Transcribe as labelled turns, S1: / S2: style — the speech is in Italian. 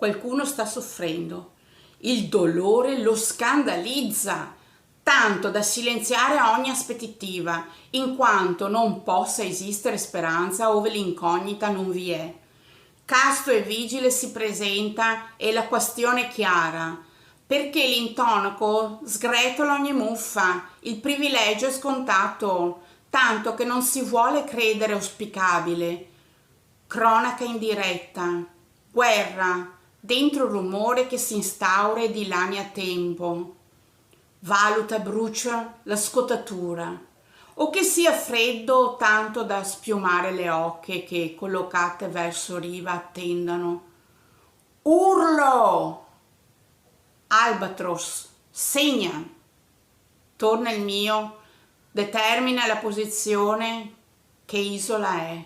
S1: Qualcuno sta soffrendo. Il dolore lo scandalizza, tanto da silenziare ogni aspettativa, in quanto non possa esistere speranza ove l'incognita non vi è. Casto e vigile si presenta e la questione è chiara, perché l'intonaco sgretola ogni muffa, il privilegio è scontato, tanto che non si vuole credere auspicabile. Cronaca in diretta, guerra, dentro il rumore che si instaura e dilania a tempo. Valuta e brucia la scottatura, o che sia freddo tanto da spiumare le ocche che collocate verso riva attendano. Urlo! Albatros, segna! Torna il mio, determina la posizione che isola è.